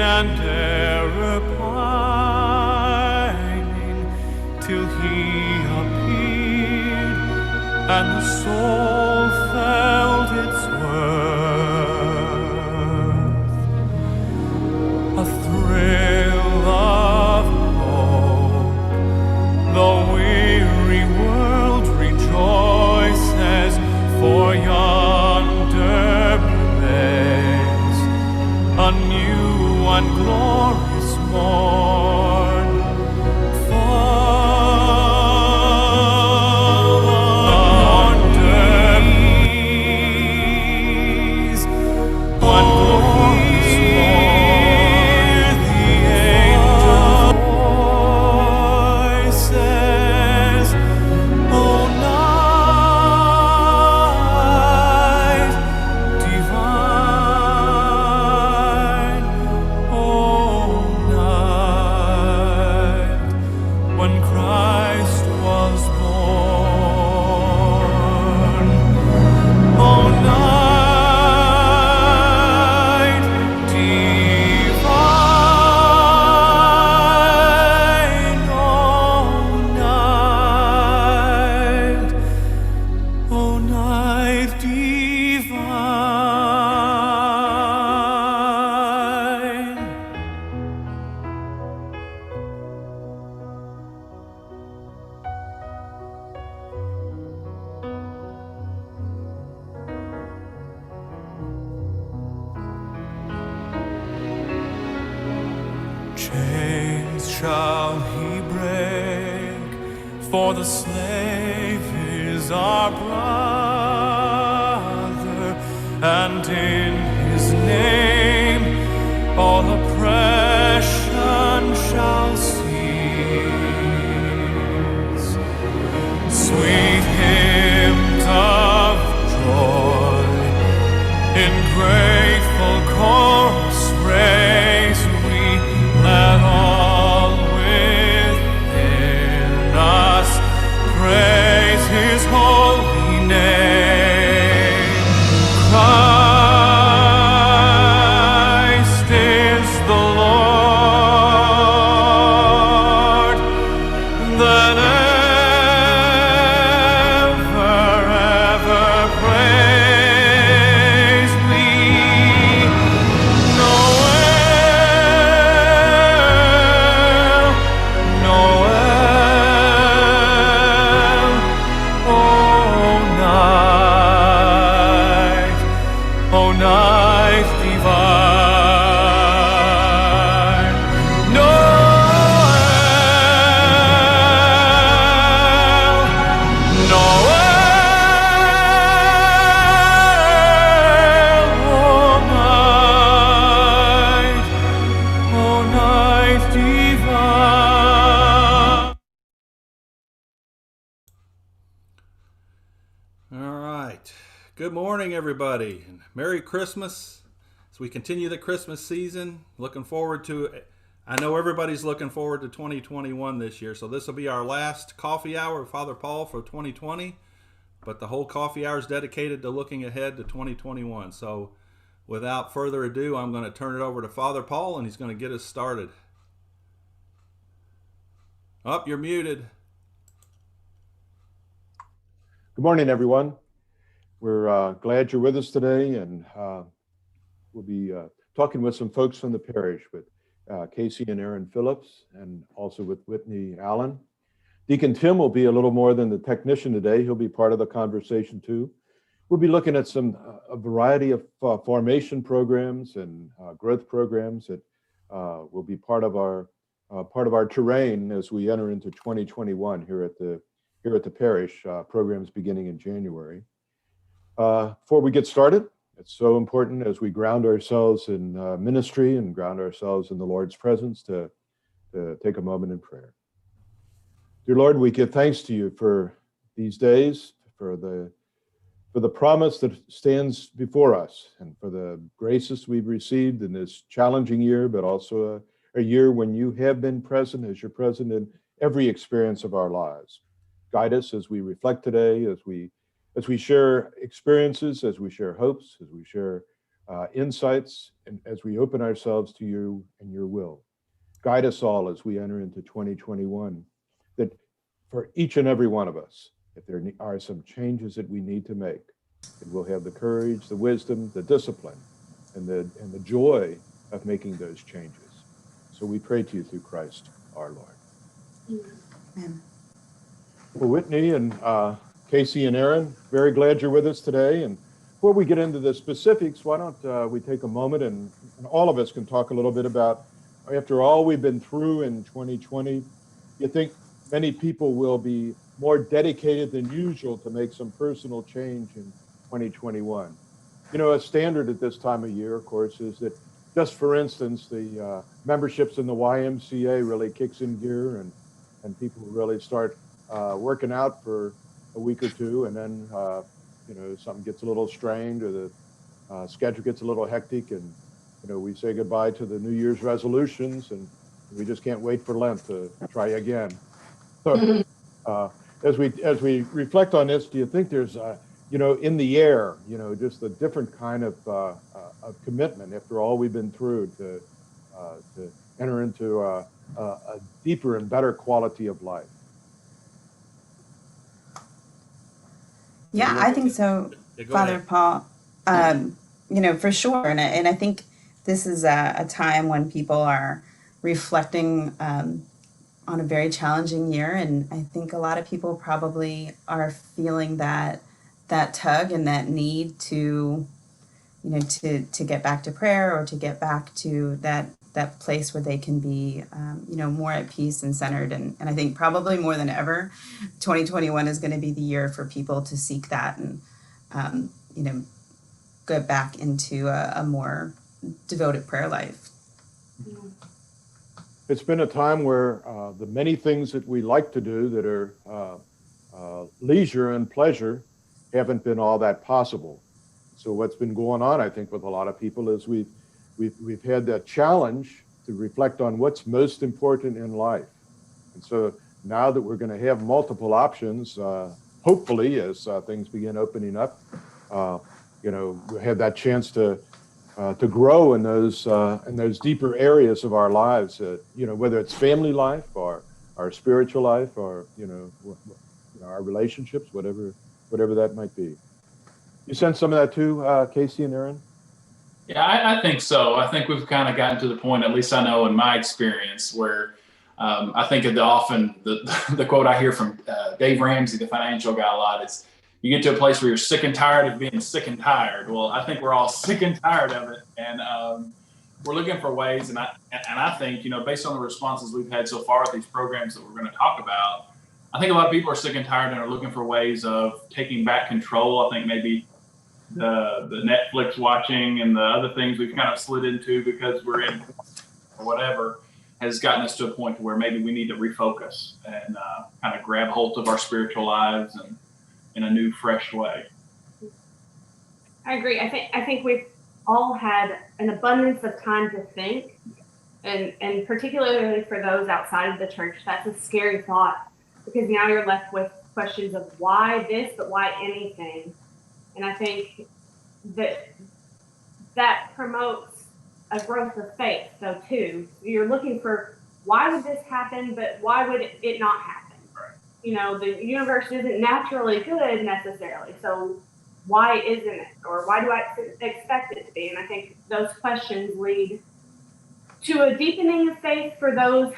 and e'er pining till he appeared, and the soul felt its worth. A thrill of hope, the weary world rejoices, for yonder breaks a new and glorious morn. Fall on breeze, one glorious morn. The angel voices, O night divine, O night when Christ was born. O night divine, O night divine. Chains shall he break, for the slave is our brother, and in his name all oppression shall cease. Sweet hymns of joy in grateful chorus raise we, let all within us praise his holy name. Christ is the Lord, then ever praise we. Noel, Noel, O night divine. Noel, Noel, O night divine. All right. Good morning, everybody, and Merry Christmas. As we continue the Christmas season, looking forward to it. I know everybody's looking forward to 2021 this year, so this will be our last coffee hour with Father Paul for 2020, but the whole coffee hour is dedicated to looking ahead to 2021. So without further ado, I'm going to turn it over to Father Paul, and he's going to get us started. Oh, you're muted. Good morning, everyone. We're glad you're with us today, and we'll be talking with some folks from the parish, with Casey and Aaron Phillips, and also with Whitney Allen. Deacon Tim will be a little more than the technician today. He'll be part of the conversation too. We'll be looking at a variety of formation programs and growth programs that will be part of our terrain as we enter into 2021 here at the parish, programs beginning in January. Before we get started, it's so important as we ground ourselves in ministry and ground ourselves in the Lord's presence to take a moment in prayer. Dear Lord, we give thanks to you for these days, for the promise that stands before us, and for the graces we've received in this challenging year, but also a year when you have been present as you're present in every experience of our lives. Guide us as we reflect today, as we share experiences, as we share hopes, as we share insights, and as we open ourselves to you and your will. Guide us all as we enter into 2021, that for each and every one of us, if there are some changes that we need to make, that we'll have the courage, the wisdom, the discipline, and the joy of making those changes. So we pray to you through Christ our Lord. Amen. Well, Whitney and Casey and Aaron, very glad you're with us today. And before we get into the specifics, why don't we take a moment and all of us can talk a little bit about, after all we've been through in 2020, you think many people will be more dedicated than usual to make some personal change in 2021. You know, a standard at this time of year, of course, is that just for instance, the memberships in the YMCA really kicks in gear and people really start working out for a week or two, and then, you know, something gets a little strained or the schedule gets a little hectic, and, you know, we say goodbye to the New Year's resolutions and we just can't wait for Lent to try again. So as we reflect on this, do you think there's, you know, in the air, you know, just a different kind of commitment after all we've been through to enter into a deeper and better quality of life? Yeah, I think so, Yeah, go Father ahead. Paul. You know, for sure, and I think this is a time when people are reflecting on a very challenging year, and I think a lot of people probably are feeling that tug and that need to, you know, to get back to prayer or to get back to that place where they can be, you know, more at peace and centered. And I think probably more than ever, 2021 is going to be the year for people to seek that and, you know, go back into a more devoted prayer life. It's been a time where the many things that we like to do that are leisure and pleasure haven't been all that possible. So what's been going on, I think, with a lot of people is we've had that challenge to reflect on what's most important in life. And so now that we're going to have multiple options, hopefully as things begin opening up, you know, we have that chance to grow in those deeper areas of our lives. You know, whether it's family life or our spiritual life or you know our relationships, whatever that might be. You sense some of that too, Casey and Aaron? Yeah, I think so. I think we've kind of gotten to the point, at least I know in my experience, where I think of the quote I hear from Dave Ramsey, the financial guy, a lot is, you get to a place where you're sick and tired of being sick and tired. Well, I think we're all sick and tired of it, and we're looking for ways. And I think, you know, based on the responses we've had so far with these programs that we're going to talk about, I think a lot of people are sick and tired and are looking for ways of taking back control. I think maybe the Netflix watching and the other things we've kind of slid into because we're in or whatever has gotten us to a point where maybe we need to refocus and kind of grab hold of our spiritual lives and in a new, fresh way. I agree. I think we've all had an abundance of time to think, and particularly for those outside of the church, that's a scary thought, because now you're left with questions of why this, but why anything. And I think that promotes a growth of faith, though, too. You're looking for why would this happen, but why would it not happen? You know, the universe isn't naturally good necessarily, so why isn't it? Or why do I expect it to be? And I think those questions lead to a deepening of faith for those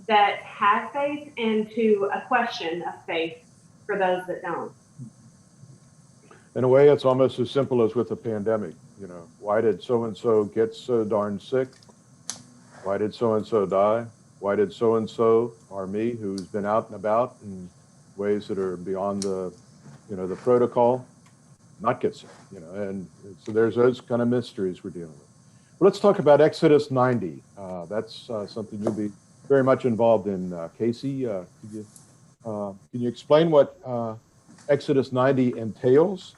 that have faith and to a question of faith for those that don't. In a way, it's almost as simple as with the pandemic. You know, why did so-and-so get so darn sick? Why did so-and-so die? Why did so-and-so, or me, who's been out and about in ways that are beyond the, you know, the protocol, not get sick? You know, and so there's those kind of mysteries we're dealing with. Well, let's talk about Exodus 90. That's something you'll be very much involved in. Casey, can you explain what Exodus 90 entails?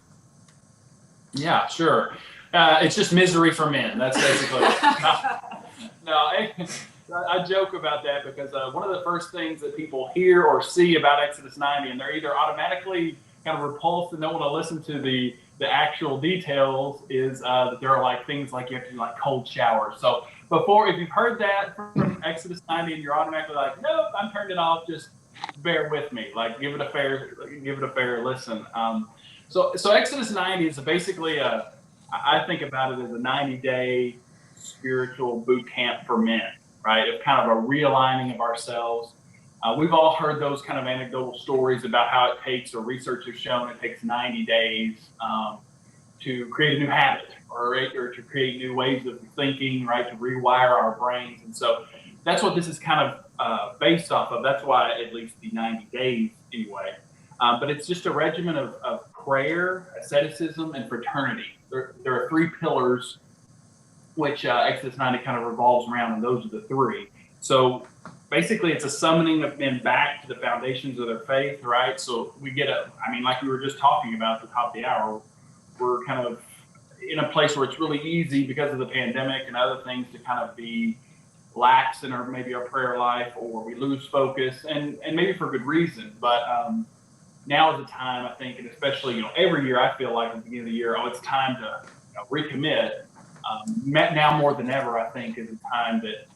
Yeah, sure. It's just misery for men. That's basically it. No, I joke about that because one of the first things that people hear or see about Exodus 90, and they're either automatically kind of repulsed and don't want to listen to the the actual details is that there are like things like you have to do like cold showers. So before, if you've heard that from Exodus 90 and you're automatically like, nope, I'm turned it off, just bear with me. Like give it a fair listen. So Exodus 90 is basically I think about it as a 90-day spiritual boot camp for men, right? Of kind of a realigning of ourselves. We've all heard those kind of anecdotal stories about how it takes, or research has shown it takes 90 days to create a new habit, or to create new ways of thinking, right? To rewire our brains. And so that's what this is kind of based off of. That's why at least the 90 days anyway. But it's just a regimen of prayer, asceticism, and fraternity. There are three pillars which Exodus 90 kind of revolves around, and those are the three. So basically, it's a summoning of men back to the foundations of their faith, right? So we get like we were just talking about at the top of the hour, we're kind of in a place where it's really easy because of the pandemic and other things to kind of be lax in our prayer life, or we lose focus, and maybe for good reason. But now is the time, I think, and especially, every year I feel like at the beginning of the year, it's time to recommit. Now more than ever, I think, is the time that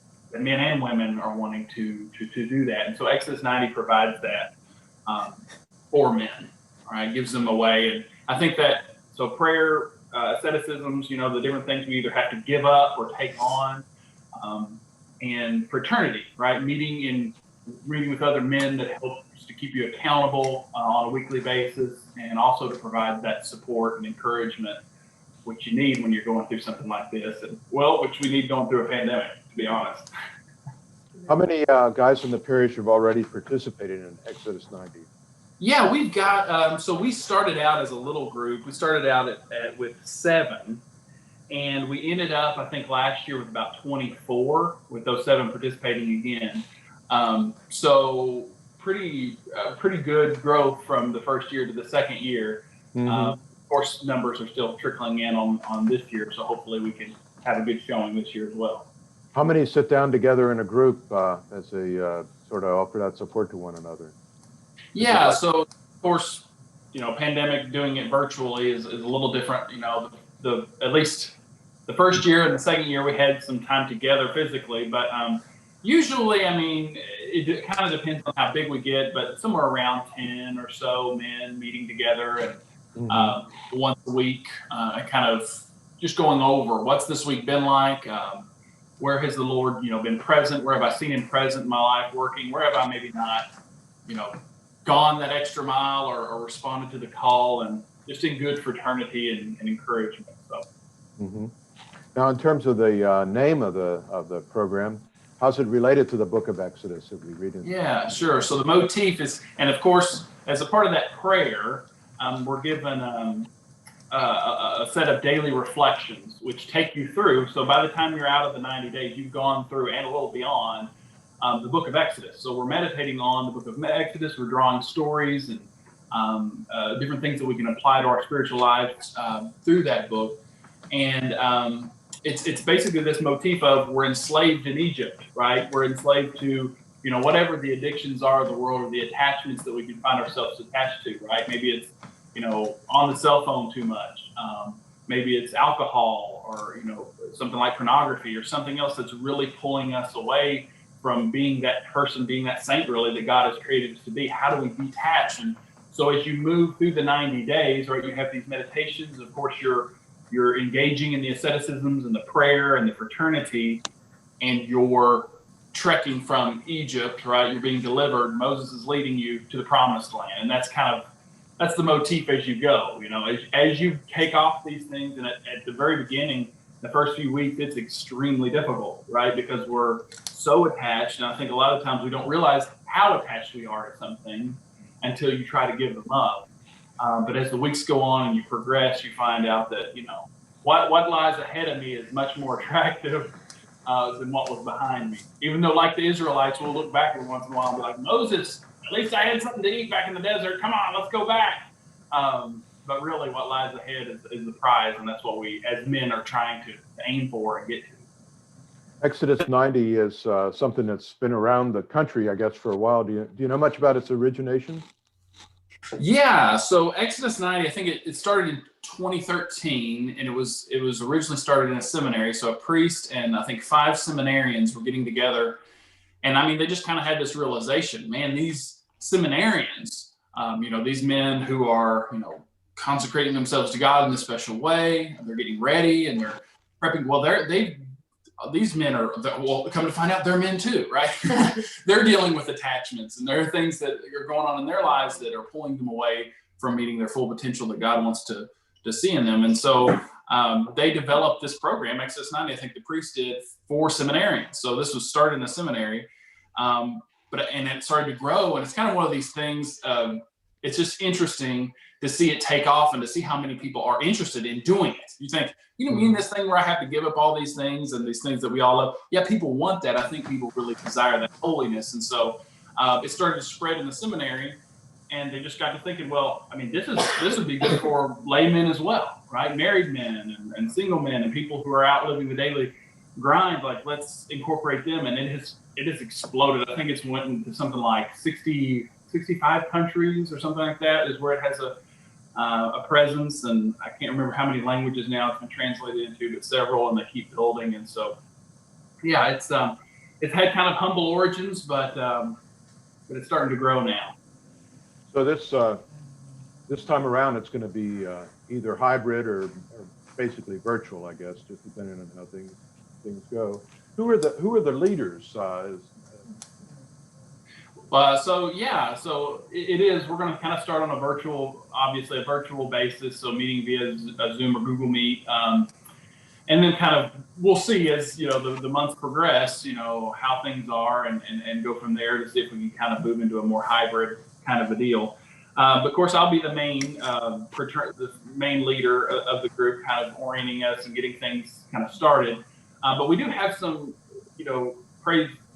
men and women are wanting to do that. And so Exodus 90 provides that for men, right? Gives them a way. And I think that, so prayer, asceticisms, the different things we either have to give up or take on, and fraternity, right? Meeting with other men that help to keep you accountable on a weekly basis, and also to provide that support and encouragement which you need when you're going through something like this, and which we need going through a pandemic, to be honest. How many guys in the parish have already participated in Exodus 90? Yeah, we've got, so we started out as a little group. We started out with 7, and we ended up, I think, last year with about 24, with those 7 participating again. So pretty good growth from the first year to the second year. Of course, numbers are still trickling in on this year, so hopefully we can have a good showing this year as well. How many sit down together in a group as they sort of offer that support to one another? Yeah, so of course, pandemic, doing it virtually is a little different. At least the first year and the second year we had some time together physically, but usually, it kind of depends on how big we get, but somewhere around 10 or so men meeting together, and once a week, kind of just going over what's this week been like, where has the Lord, been present, where have I seen him present in my life working, where have I maybe not, gone that extra mile or responded to the call, and just in good fraternity and encouragement. So. Now, in terms of the name of the program, how's it related to the book of Exodus that we read in? Yeah, sure. So the motif is, and of course, as a part of that prayer, we're given a set of daily reflections which take you through. So by the time you're out of the 90 days, you've gone through and a little beyond the book of Exodus. So we're meditating on the book of Exodus. We're drawing stories and different things that we can apply to our spiritual lives through that book. And it's basically this motif of we're enslaved in Egypt, right? We're enslaved to, whatever the addictions are of the world, or the attachments that we can find ourselves attached to, right? Maybe it's, on the cell phone too much. Maybe it's alcohol, or, something like pornography, or something else that's really pulling us away from being that person, being that saint really that God has created us to be. How do we detach? And so as you move through the 90 days, right, you have these meditations. Of course, you're engaging in the asceticisms and the prayer and the fraternity, and you're trekking from Egypt, right? You're being delivered. Moses is leading you to the promised land. And that's the motif as you go, as you take off these things. And at the very beginning, the first few weeks, it's extremely difficult, right? Because we're so attached. And I think a lot of times we don't realize how attached we are to something until you try to give them up. But as the weeks go on and you progress, you find out that, what lies ahead of me is much more attractive than what was behind me. Even though, like the Israelites, we'll look back every once in a while and be like, Moses, at least I had something to eat back in the desert. Come on, let's go back. But really what lies ahead is the prize, and that's what we as men are trying to aim for and get to. Exodus 90 is something that's been around the country, I guess, for a while. Do you know much about its origination? Yeah, so Exodus 90, I think it started in 2013, and it was originally started in a seminary. So a priest and I think 5 seminarians were getting together, and I mean they just kind of had this realization, man, these seminarians, these men who are consecrating themselves to God in a special way, and they're getting ready and they're prepping. Well, these men are, well, come to find out, they're men too, right? They're dealing with attachments, and there are things that are going on in their lives that are pulling them away from meeting their full potential that God wants to see in them. And so they developed this program, Exodus 90, I think the priest did, for seminarians. So this was started in a seminary, and it started to grow. And it's kind of one of these things, it's just interesting to see it take off and to see how many people are interested in doing it. You think, you mean this thing where I have to give up all these things and these things that we all love? Yeah, people want that. I think people really desire that holiness. And so it started to spread in the seminary, and they just got to thinking, well, I mean, this would be good for laymen as well, right? Married men and single men and people who are out living the daily grind. Like, let's incorporate them. And it has exploded. I think it's went into something like 65 countries or something like that is where it has a presence, and I can't remember how many languages now it's been translated into, but several, and they keep building. And so, yeah, it's had kind of humble origins, but it's starting to grow now. So this time around, it's going to be either hybrid or basically virtual, I guess, just depending on how things go. Who are the leaders? So it is. We're going to kind of start on a virtual basis. So meeting via Zoom or Google Meet, and then kind of we'll see as the months progress, how things are, and go from there to see if we can kind of move into a more hybrid kind of a deal. But of course, I'll be the main leader of the group, kind of orienting us and getting things kind of started. But we do have some,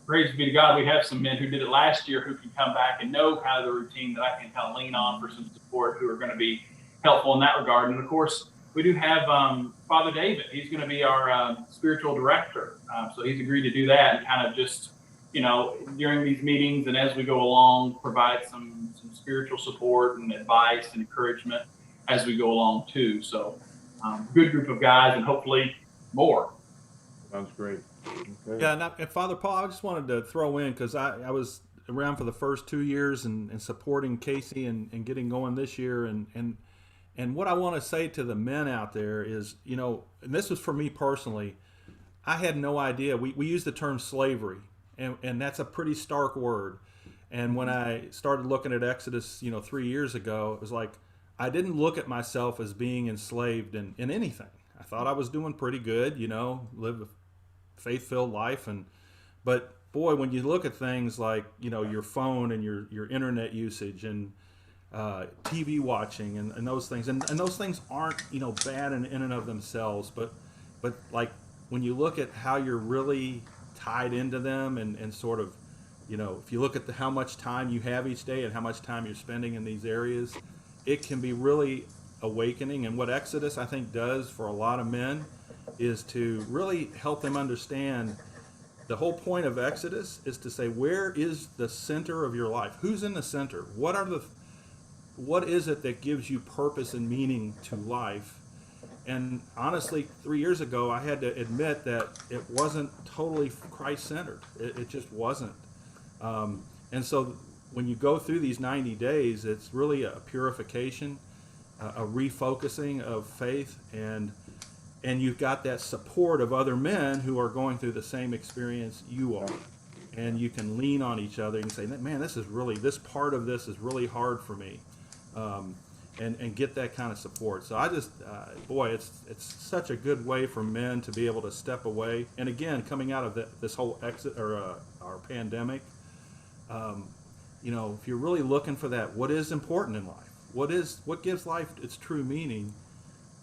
praise be to God, we have some men who did it last year who can come back and know kind of the routine that I can kind of lean on for some support, who are going to be helpful in that regard. And of course, we do have Father David. He's going to be our spiritual director. So he's agreed to do that and kind of just, during these meetings and as we go along, provide some spiritual support and advice and encouragement as we go along too. So good group of guys, and hopefully more. Sounds great. Okay. Yeah, and Father Paul, I just wanted to throw in, because I was around for the first 2 years and supporting Casey and getting going this year. And what I want to say to the men out there is, and this was for me personally, I had no idea. We use the term slavery, and that's a pretty stark word. And when I started looking at Exodus, 3 years ago, it was like, I didn't look at myself as being enslaved in anything. I thought I was doing pretty good, live a faith-filled life, but boy, when you look at things like your phone and your internet usage and TV watching and those things, and those things aren't bad in and of themselves, but like when you look at how you're really tied into them and sort of if you look at how much time you have each day and how much time you're spending in these areas, it can be really awakening. And what Exodus, I think, does for a lot of men is to really help them understand the whole point of Exodus is to say, where is the center of your life? Who's in the center? What is it that gives you purpose and meaning to life? And honestly, 3 years ago, I had to admit that it wasn't totally Christ-centered. It just wasn't. And so when you go through these 90 days, it's really a purification, a refocusing of faith, and you've got that support of other men who are going through the same experience you are. And you can lean on each other and say, man, this part of this is really hard for me. And get that kind of support. So I just, it's such a good way for men to be able to step away. And again, coming out of this whole our pandemic, if you're really looking for that, what is important in life? What gives life its true meaning?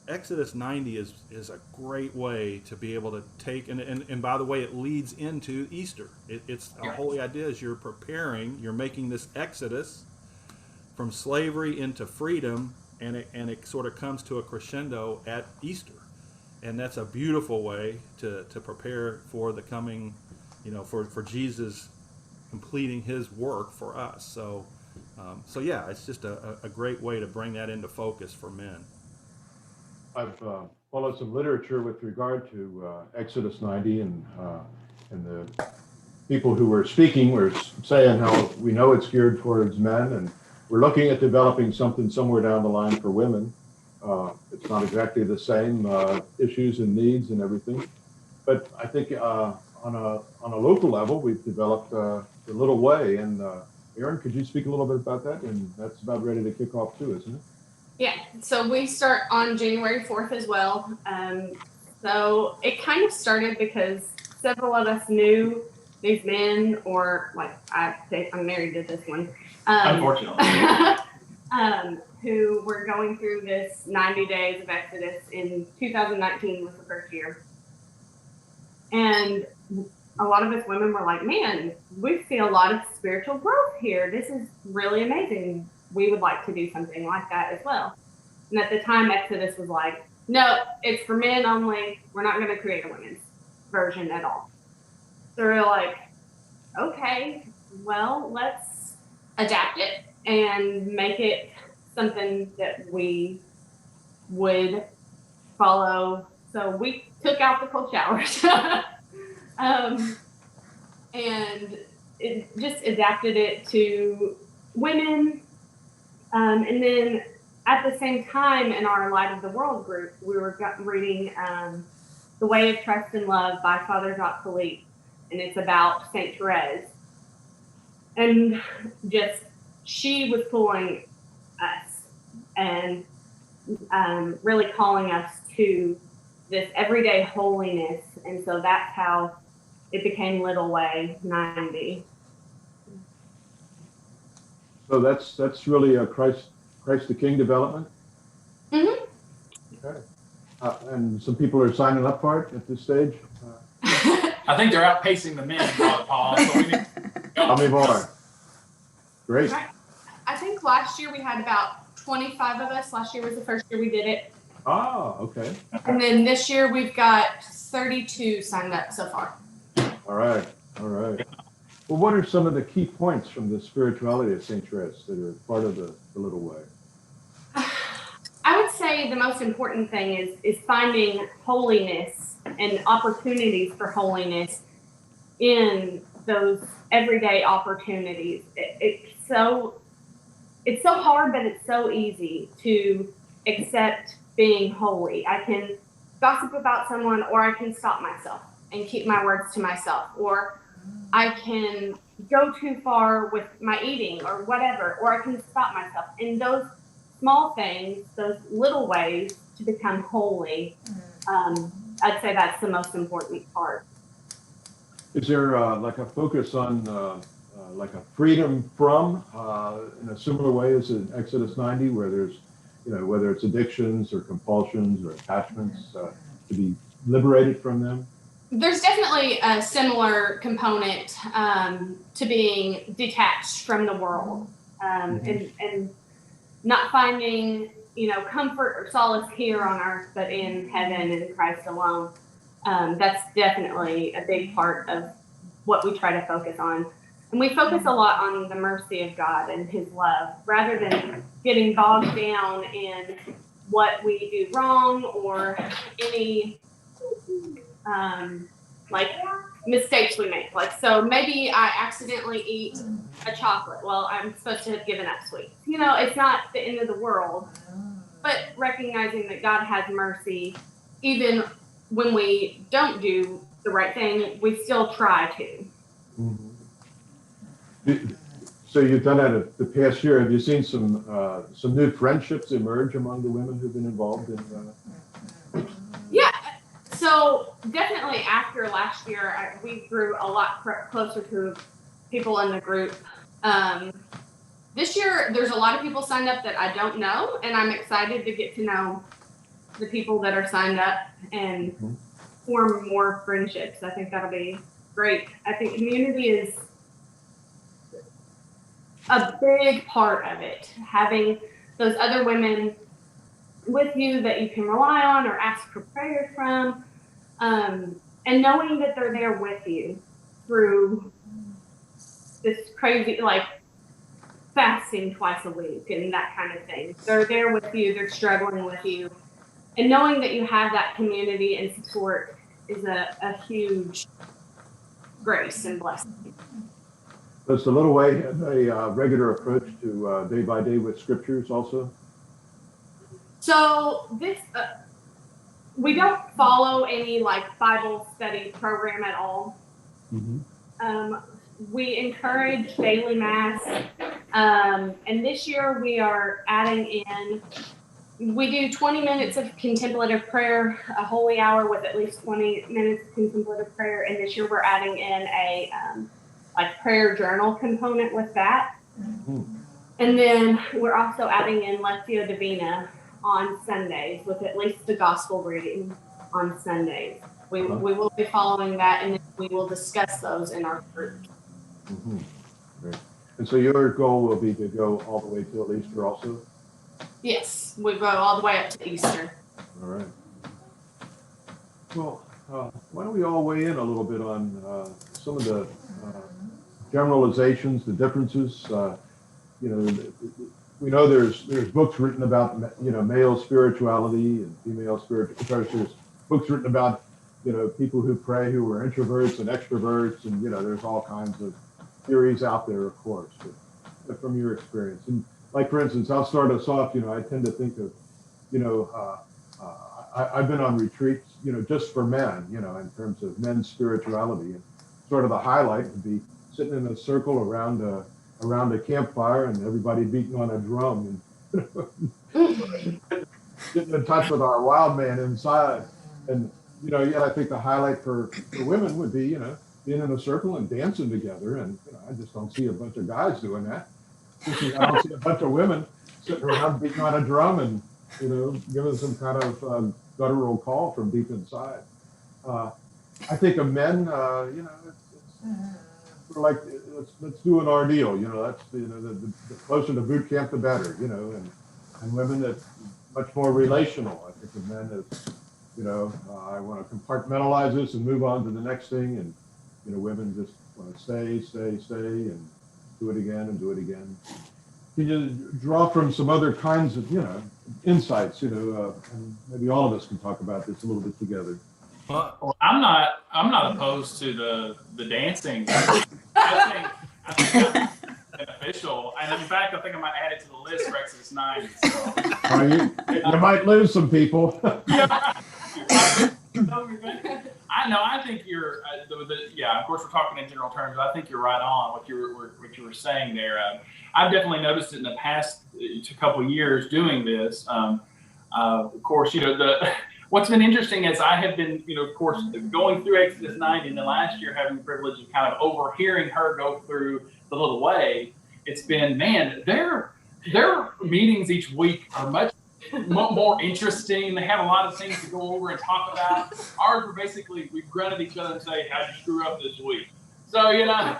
Exodus 90 is a great way to be able to take, and by the way, it leads into Easter. It's a holy idea as you're making this exodus from slavery into freedom, and it sort of comes to a crescendo at Easter. And that's a beautiful way to prepare for the coming, for Jesus completing his work for us. So yeah, it's just a great way to bring that into focus for men. I've followed some literature with regard to Exodus 90, and the people who were speaking were saying how we know it's geared towards men, and we're looking at developing something somewhere down the line for women. It's not exactly the same issues and needs and everything, but I think on a local level, we've developed the Little Way. And Aaron, could you speak a little bit about that? And that's about ready to kick off too, isn't it? Yeah, so we start on January 4th as well. So it kind of started because several of us knew these men, or like I'm married to this one. Unfortunately. Who were going through this 90 days of Exodus in 2019 was the first year. And a lot of us women were like, man, we see a lot of spiritual growth here. This is really amazing. We would like to do something like that as well. And at the time, Exodus was like, no, it's for men only. We're not going to create a women's version at all. So we're like, okay, well, let's adapt it and make it something that we would follow. So we took out the cold showers and it just adapted it to women. And then at the same time, in our Light of the World group, we were reading The Way of Trust and Love by Father Jacques Philippe, and it's about Saint Therese. And just, she was pulling us and really calling us to this everyday holiness. And so that's how it became Little Way 90. So that's really a Christ the King development? Mm-hmm. Okay. And some people are signing up for it at this stage? I think they're outpacing the men, Father Paul. So we need How many more? Great. I think last year we had about 25 of us. Last year was the first year we did it. Ah, okay. And then this year we've got 32 signed up so far. All right. All right. Well, what are some of the key points from the spirituality of Saint Therese that are part of the Little Way? I would say the most important thing is finding holiness and opportunities for holiness in those everyday opportunities. It's so hard, but it's so easy to accept being holy. I can gossip about someone, or I can stop myself and keep my words to myself, or I can go too far with my eating or whatever, or I can stop myself. And those small things, those little ways to become holy, I'd say that's the most important part. Is there like a focus on like a freedom from in a similar way as in Exodus 90, where there's, whether it's addictions or compulsions or attachments, to be liberated from them? There's definitely a similar component to being detached from the world, and not finding, comfort or solace here on earth, but in heaven in Christ alone. That's definitely a big part of what we try to focus on. And we focus a lot on the mercy of God and his love, rather than getting bogged down in what we do wrong or any like mistakes we make. Like, so maybe I accidentally eat a chocolate. Well, I'm supposed to have given up sweets. It's not the end of the world, but recognizing that God has mercy, even when we don't do the right thing, we still try to. Mm-hmm. So you've done that the past year. Have you seen some new friendships emerge among the women who've been involved in? Yeah. So definitely after last year, we grew a lot closer to people in the group. This year, there's a lot of people signed up that I don't know, and I'm excited to get to know the people that are signed up and form more friendships. I think that'll be great. I think community is a big part of it. Having those other women with you that you can rely on or ask for prayers from, and knowing that they're there with you through this crazy, like, fasting twice a week and that kind of thing. They're there with you, they're struggling with you. and knowing that you have that community and support is a huge grace and blessing. Does the Little Way have a regular approach to day by day with scriptures also? So this, we don't follow any like Bible study program at all. We encourage daily mass, and this year we are adding in. We do 20 minutes of contemplative prayer, a holy hour with at least 20 minutes of contemplative prayer, and this year we're adding in a like prayer journal component with that. And then we're also adding in Lectio Divina on Sundays with at least the gospel reading on Sundays. We will be following that, and then we will discuss those in our group. Great. And so your goal will be to go all the way till Easter also? Yes, we go all the way up to Easter. All right. Well, why don't we all weigh in a little bit on some of the generalizations, the differences. You know, we know there's books written about, you know, male spirituality and female spirituality. There's books written about, you know, people who pray who are introverts and extroverts, and you know, there's all kinds of theories out there, of course. But from your experience, and like for instance, I'll start us off. You know, I tend to think of, you know, I've been on retreats, you know, just for men, you know, in terms of men's spirituality, and sort of the highlight would be sitting in a circle around a campfire and everybody beating on a drum and getting in touch with our wild man inside. And you know, yet I think the highlight for women would be, you know, being in a circle and dancing together. And you know, I just don't see a bunch of guys doing that. I don't see a bunch of women sitting around beating on a drum and, you know, giving some kind of guttural call from deep inside. I think of men, you know, it's like, let's do an ordeal, you know, that's, you know, the closer to boot camp, the better, you know, and women, it's much more relational. I think of men as, you know, I want to compartmentalize this and move on to the next thing. And, you know, women just want to stay and do it again and do it again. Can you draw from some other kinds of, you know, insights, you know, and maybe all of us can talk about this a little bit together. Well, I'm not opposed to the dancing. I think that's beneficial, and in fact, I think I might add it to the list for Exodus 9. So. You might lose some people. I think you're. Yeah, of course, we're talking in general terms. But I think you're right on what you were saying there. I've definitely noticed it in the past couple of years doing this. Of course, you know what's been interesting is I have been, you know, of course, going through Exodus 9, and then last year having the privilege of kind of overhearing her go through the Little Way. It's been, man, their meetings each week are much more interesting. They have a lot of things to go over and talk about. Ours were basically, we grunt at each other and say, how'd you screw up this week? So, you know,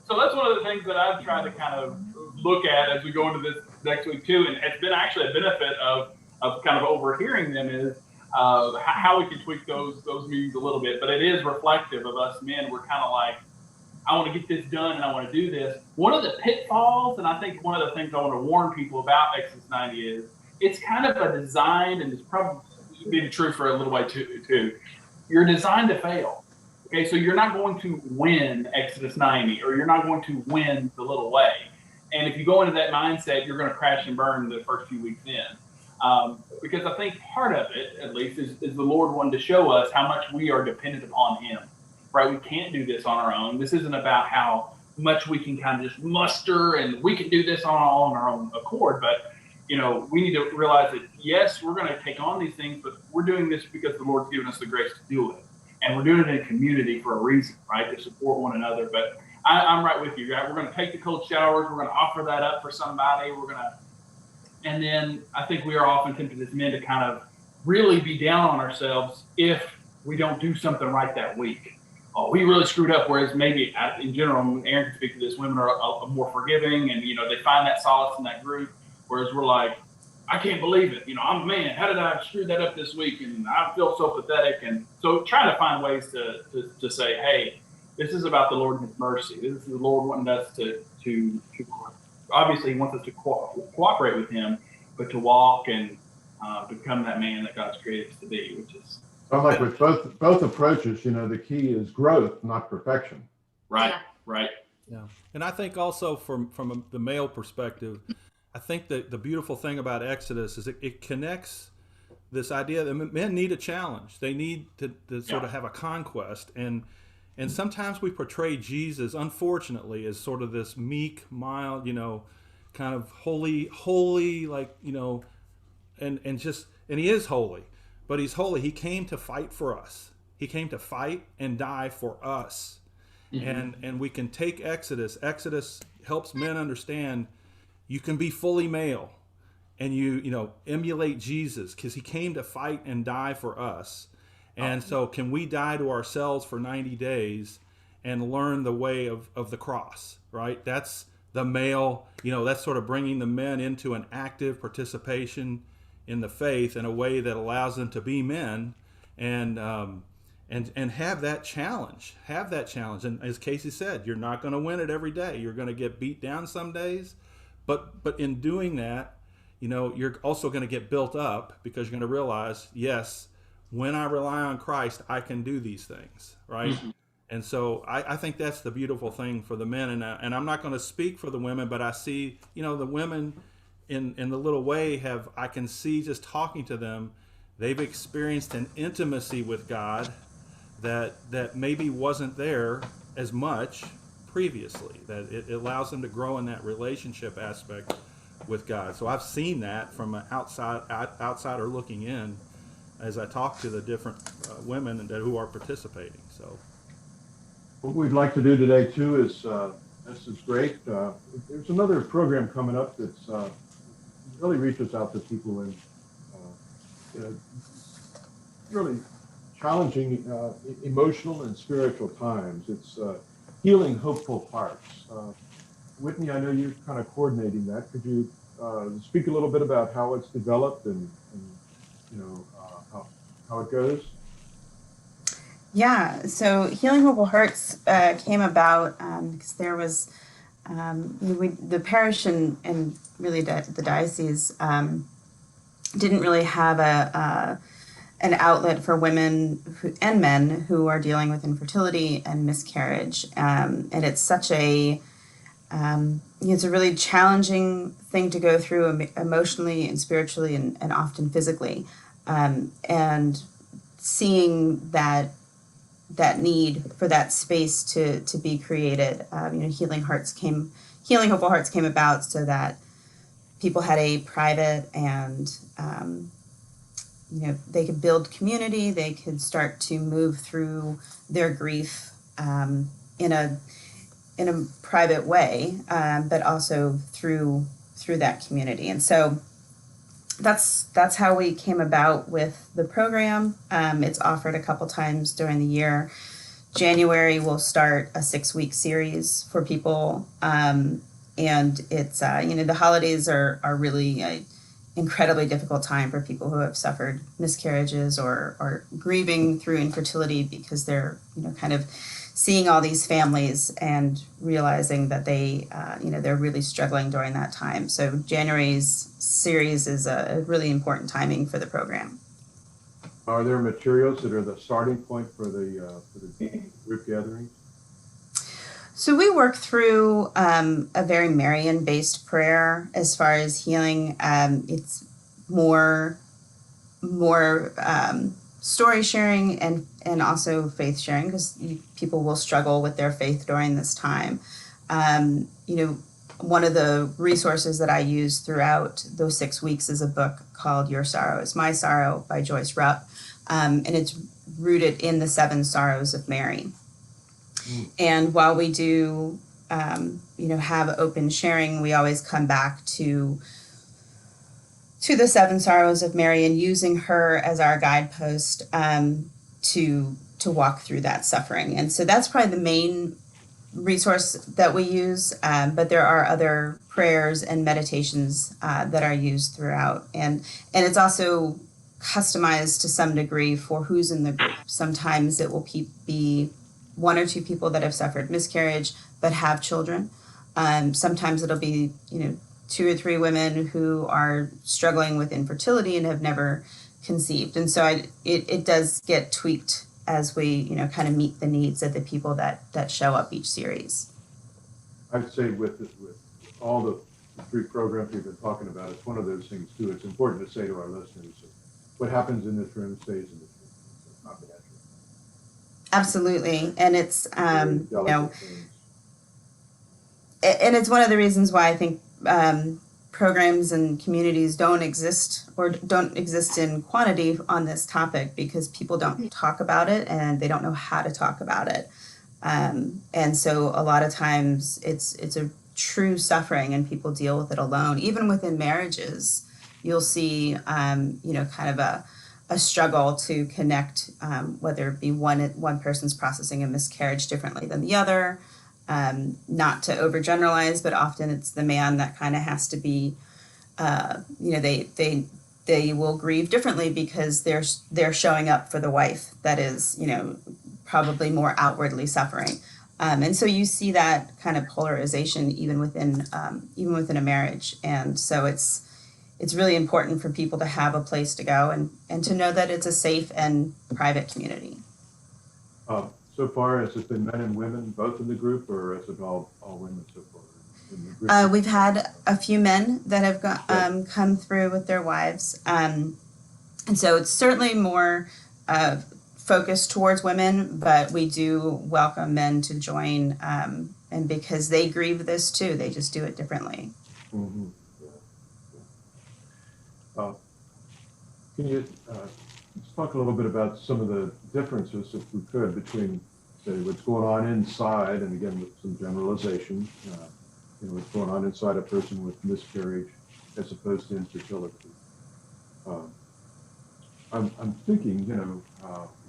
so that's one of the things that I've tried to kind of look at as we go into this next week too. And it's been actually a benefit of kind of overhearing them is how we can tweak those meetings a little bit. But it is reflective of us men. We're kind of like, I want to get this done and I want to do this. One of the pitfalls, and I think one of the things I want to warn people about Exodus 90 is it's kind of a design, and it's probably been true for a little way too. You're designed to fail. Okay, so you're not going to win Exodus 90, or you're not going to win the Little Way. And if you go into that mindset, you're going to crash and burn the first few weeks in. Because I think part of it, at least, is the Lord wanting to show us how much we are dependent upon Him. Right? We can't do this on our own. This isn't about how much we can kind of just muster and we can do this on our own accord. But, you know, we need to realize that, yes, we're going to take on these things, but we're doing this because the Lord's given us the grace to do it. And we're doing it in community for a reason, right? To support one another. But I'm right with you, right? We're going to take the cold showers. We're going to offer that up for somebody. And then I think we are often tempted as men to kind of really be down on ourselves if we don't do something right that week. Oh, we really screwed up. Whereas maybe in general, Aaron can speak to this, women are more forgiving and, you know, they find that solace in that group. Whereas we're like, I can't believe it. You know, I'm a man. How did I screw that up this week? And I feel so pathetic. And so trying to find ways to say, hey, this is about the Lord and His mercy. This is the Lord wanting us to obviously He wants us to cooperate with Him, but to walk and to become that man that God's created us to be, which is I'm like with both approaches, the key is growth, not perfection. right, Yeah. right. Yeah, and I think also from the male perspective, I think that the beautiful thing about Exodus is it connects this idea that men need a challenge. They need to sort of have a conquest, and sometimes we portray Jesus, unfortunately, as sort of this meek, mild, kind of holy, like, and he is holy, but he's holy. He came to fight for us. He came to fight and die for us. And we can take Exodus. Exodus helps men understand you can be fully male, and you emulate Jesus because he came to fight and die for us. And so can we die to ourselves for 90 days and learn the way of the cross, right? That's the male, that's sort of bringing the men into an active participation in the faith in a way that allows them to be men and have that challenge. And as Casey said, you're not going to win it every day. You're going to get beat down some days. But in doing that, you're also going to get built up because you're going to realize, yes, when I rely on Christ, I can do these things, right? And so I think that's the beautiful thing for the men. And I'm not going to speak for the women, but I see, the women in the little way I can see just talking to them, they've experienced an intimacy with God that maybe wasn't there as much previously, that it allows them to grow in that relationship aspect with God. So I've seen that from an outsider looking in as I talk to the different women who are participating. So What we'd like to do today too is, this is great. There's another program coming up that's really reaches out to people in really challenging emotional and spiritual times. It's Healing Hopeful Hearts. Whitney, I know you're kind of coordinating that. Could you speak a little bit about how it's developed and how it goes? Yeah, so Healing Hopeful Hearts came about because there was the parish and really the diocese didn't really have an outlet for women and men who are dealing with infertility and miscarriage, and it's such it's a really challenging thing to go through emotionally and spiritually and often physically, and seeing that need for that space to be created. Healing Hopeful Hearts came about so that people had a private and they could build community. They could start to move through their grief in a private way, but also through that community. And so that's how we came about with the program. It's offered a couple times during the year. January we'll start a 6-week series for people, and it's the holidays are really a incredibly difficult time for people who have suffered miscarriages or grieving through infertility, because they're kind of seeing all these families and realizing that they're really struggling during that time. So January's series is a really important timing for the program. Are there materials that are the starting point for the group gatherings? So we work through a very Marian-based prayer as far as healing. It's more story sharing and also faith sharing, because people will struggle with their faith during this time. One of the resources that I use throughout those 6 weeks is a book called Your Sorrow is My Sorrow by Joyce Rupp, and it's rooted in the 7 sorrows of Mary. And while we do, have open sharing, we always come back to the 7 sorrows of Mary and using her as our guidepost to walk through that suffering. And so that's probably the main resource that we use, but there are other prayers and meditations that are used throughout. And it's also customized to some degree for who's in the group. Sometimes it will be 1 or 2 people that have suffered miscarriage but have children. Sometimes it'll be 2 or 3 women who are struggling with infertility and have never conceived. And so it does get tweaked as we, kind of meet the needs of the people that show up each series. I'd say with all the 3 programs we've been talking about, it's one of those things too. It's important to say to our listeners that what happens in this room stays in this room. It's confidential. Absolutely. And it's, Very delicate things. and it's one of the reasons why I think programs and communities don't exist in quantity on this topic, because people don't talk about it and they don't know how to talk about it. And so a lot of times it's a true suffering and people deal with it alone. Even within marriages, you'll see, kind of a struggle to connect, whether it be one person's processing a miscarriage differently than the other. Not to overgeneralize, but often it's the man that kind of has to be, they will grieve differently because they're showing up for the wife that is, probably more outwardly suffering. And so you see that kind of polarization even within a marriage. And so it's really important for people to have a place to go and to know that it's a safe and private community. So far, has it been men and women both in the group, or is it all women so far in the group? We've had a few men that have come through with their wives. And so it's certainly more focused towards women, but we do welcome men to join, and because they grieve this too, they just do it differently. Mm-hmm. Yeah. Can you let's talk a little bit about some of the differences, if we could, between, say, what's going on inside, and again, with some generalization, what's going on inside a person with miscarriage as opposed to infertility. I'm thinking,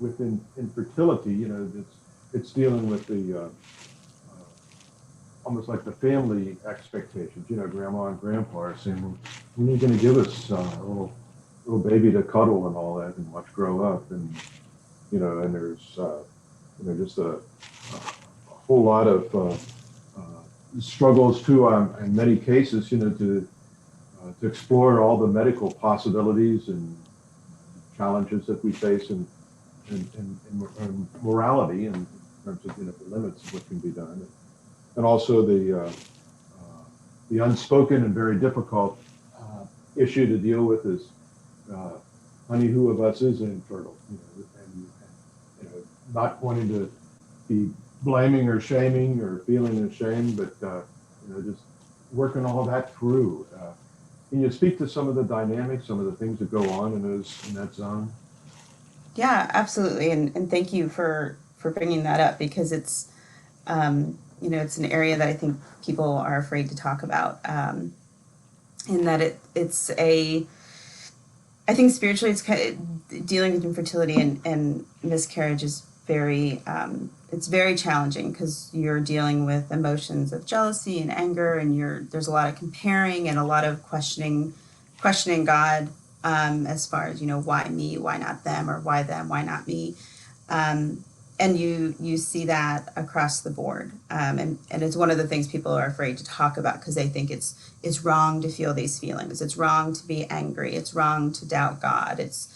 within infertility, it's dealing with the almost like the family expectations. Grandma and grandpa are saying, well, when are you going to give us a little baby to cuddle and all that and watch grow up? And and there's just a whole lot of struggles too, in many cases, to explore all the medical possibilities and challenges that we face in morality, in terms of the limits of what can be done, and also the unspoken and very difficult issue to deal with is, honey, who of us is infertile? And not wanting to be blaming or shaming or feeling ashamed, but just working all that through. Can you speak to some of the dynamics, some of the things that go on in that zone? Yeah, absolutely, and thank you for bringing that up, because it's it's an area that I think people are afraid to talk about, in that I think spiritually it's kind of, dealing with infertility and miscarriage is very it's very challenging, because you're dealing with emotions of jealousy and anger, and there's a lot of comparing and a lot of questioning God, as far as why me, why not them, or why them, why not me, and you see that across the board, and it's one of the things people are afraid to talk about, because they think it's wrong to feel these feelings, it's wrong to be angry, it's wrong to doubt God, it's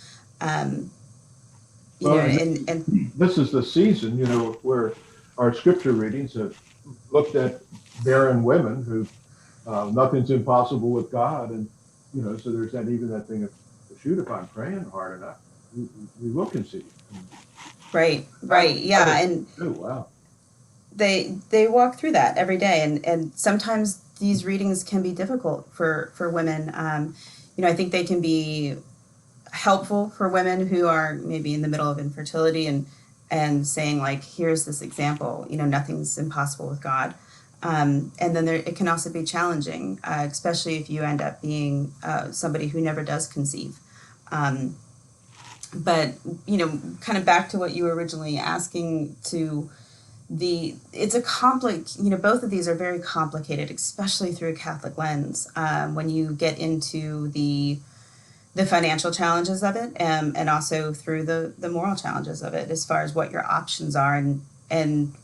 this is the season, where our scripture readings have looked at barren women who nothing's impossible with God, and so there's that thing of, shoot, if I'm praying hard enough, we will conceive. Right, yeah, and oh wow, they walk through that every day, and sometimes these readings can be difficult for women. I think they can be helpful for women who are maybe in the middle of infertility and saying, like, here's this example, nothing's impossible with God. And then it can also be challenging, especially if you end up being somebody who never does conceive. But, kind of back to what you were originally asking, it's a both of these are very complicated, especially through a Catholic lens, when you get into the financial challenges of it, and also through the moral challenges of it, as far as what your options are, and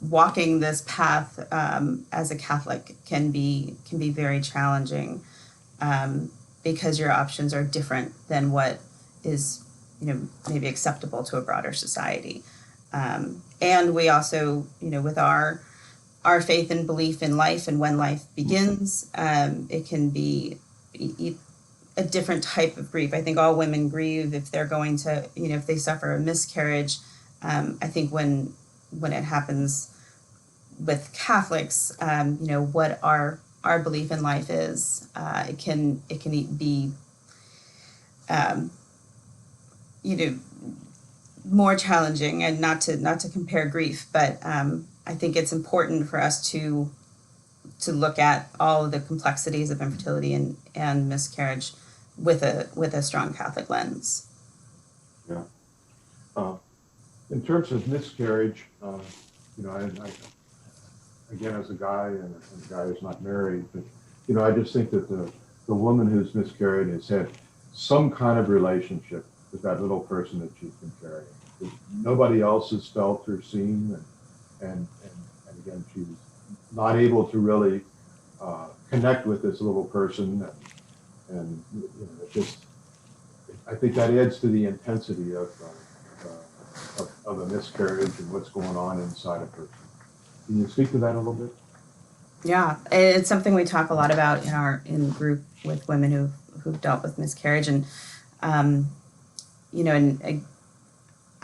walking this path as a Catholic can be very challenging, because your options are different than what is, maybe acceptable to a broader society. And we also, with our faith and belief in life and when life begins, it can be a different type of grief. I think all women grieve if they're going to, if they suffer a miscarriage. I think when it happens with Catholics, what our belief in life is, it can be, more challenging, and not to compare grief, but I think it's important for us to look at all of the complexities of infertility and miscarriage with a strong Catholic lens. Yeah. In terms of miscarriage, I again, as a guy and a guy who's not married, but I just think that the woman who's miscarried has had some kind of relationship with that little person that she's been carrying. That nobody else has felt or seen, and again, she's not able to really connect with this little person, and I think that adds to the intensity of a miscarriage and what's going on inside a person. Can you speak to that a little bit? Yeah, it's something we talk a lot about in group with women who've dealt with miscarriage, and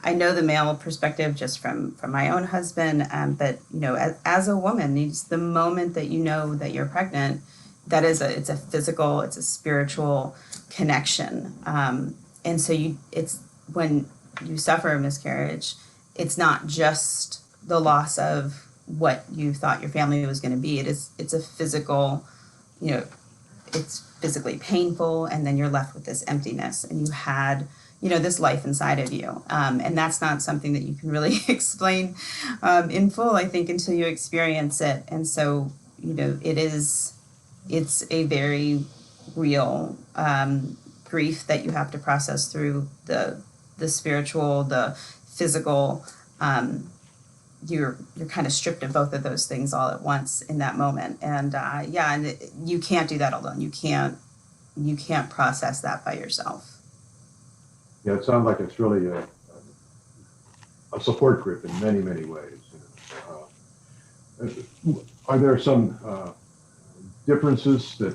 I know the male perspective just from my own husband, but as a woman, it's the moment that you know that you're pregnant, it's a physical, it's a spiritual connection, and so it's when you suffer a miscarriage, it's not just the loss of what you thought your family was going to be. It's a physical, it's physically painful, and then you're left with this emptiness, and you had this life inside of you, and that's not something that you can really explain in full, I think, until you experience it. And so it's a very real grief that you have to process through the spiritual, the physical. You're kind of stripped of both of those things all at once in that moment, and and you can't do that alone. You can't process that by yourself. Yeah, it sounds like it's really a support group in many, many ways. Are there some differences that,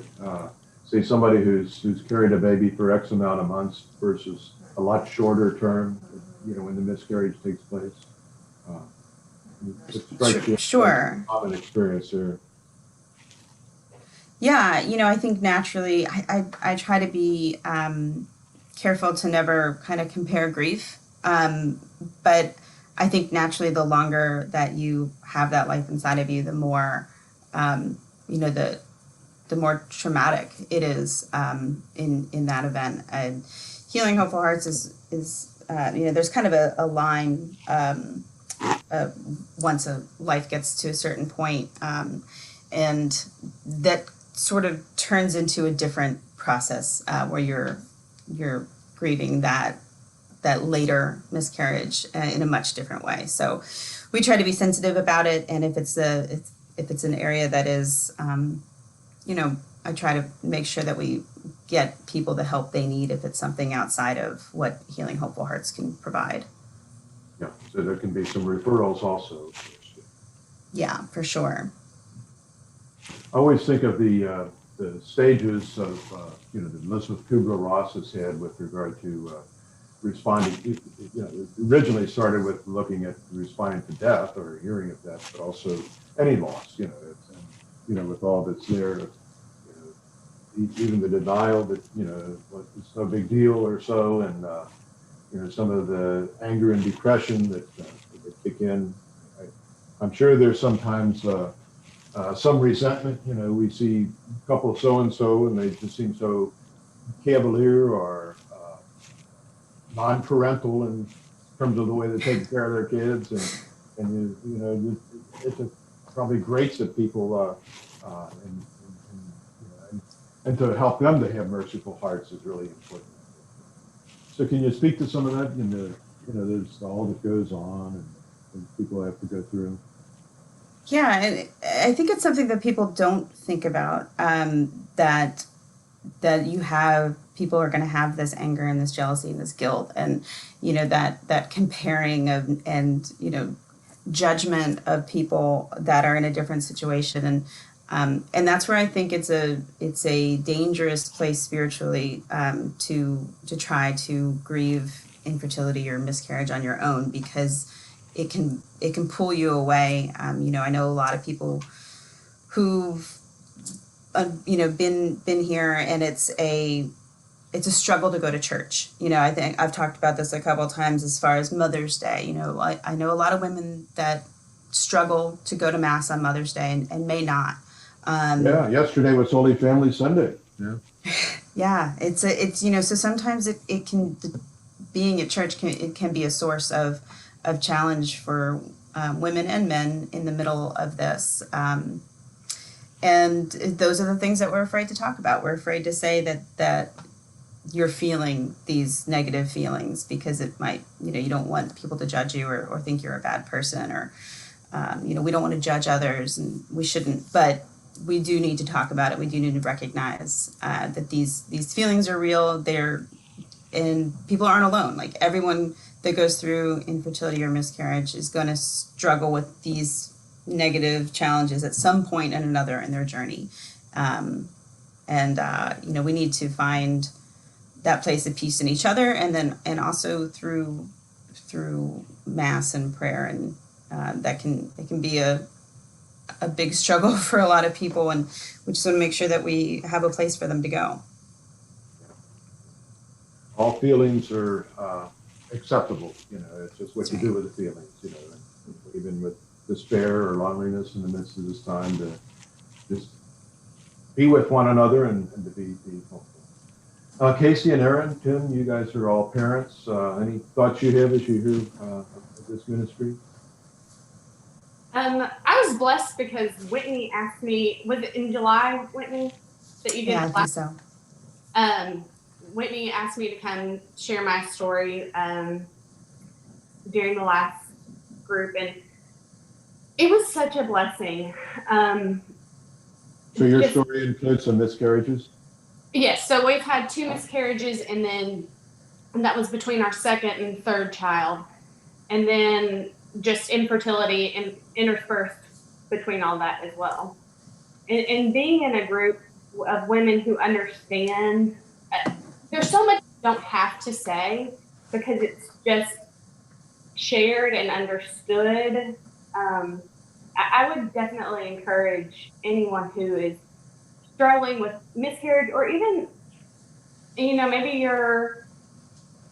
say, somebody who's carried a baby for X amount of months versus a lot shorter term, when the miscarriage takes place? Sure. Common experience there. Yeah, I think naturally I try to be careful to never kind of compare grief. But I think naturally the longer that you have that life inside of you, the more, the more traumatic it is in that event. And Healing Hopeful Hearts is there's kind of a line once a life gets to a certain point, and that sort of turns into a different process where you're grieving that later miscarriage in a much different way. So we try to be sensitive about it, and if it's an area that is, I try to make sure that we get people the help they need if it's something outside of what Healing Hopeful Hearts can provide. Yeah, so there can be some referrals also. Yeah, for sure. I always think of the stages of that Elizabeth Kubler-Ross has had with regard to responding. It originally started with looking at responding to death or hearing of death, but also any loss. With all that's there, even the denial that it's no big deal or so, and some of the anger and depression that kick in. I'm sure there's sometimes some resentment. We see a couple of so-and-so and they just seem so cavalier or non-parental in terms of the way they take care of their kids, and it probably grates at people, and to help them to have merciful hearts is really important. So can you speak to some of that? There's all that goes on and people have to go through. Yeah, and I think it's something that people don't think about. That you have people are going to have this anger and this jealousy and this guilt, and that comparing of and judgment of people that are in a different situation, and that's where I think it's a dangerous place spiritually, to try to grieve infertility or miscarriage on your own, because it can pull you away. I know a lot of people who've been here, and it's a struggle to go to church. I think I've talked about this a couple of times as far as Mother's Day. I know a lot of women that struggle to go to Mass on Mother's Day, and may not. Yeah, yesterday was Holy Family Sunday. Yeah. Yeah, so sometimes it can, being at church it can be a source of challenge for women and men in the middle of this. And those are the things that we're afraid to talk about. We're afraid to say that you're feeling these negative feelings, because it might, you don't want people to judge you, or think you're a bad person, or, we don't want to judge others, and we shouldn't, but we do need to talk about it. We do need to recognize that these feelings are real. And people aren't alone. Like, everyone that goes through infertility or miscarriage is going to struggle with these negative challenges at some point and another in their journey. We need to find that place of peace in each other, and also through Mass and prayer, and it can be a big struggle for a lot of people, and we just want to make sure that we have a place for them to go. All feelings are acceptable. It's just what That's you do with the feelings. Even with despair or loneliness in the midst of this time, to just be with one another, and to be helpful. Casey and Aaron, Tim, you guys are all parents. Any thoughts you have as you hear of this ministry? I was blessed because Whitney asked me, was it in July, Whitney, that you did? Yeah, I think so. Whitney asked me to come share my story during the last group, and it was such a blessing. So your story includes some miscarriages? Yes, so we've had 2 miscarriages, and that was between our second and third child, and then just infertility and interspersed between all that as well. And being in a group of women who understand, there's so much you don't have to say, because it's just shared and understood. I would definitely encourage anyone who is struggling with miscarriage, or even, maybe you're,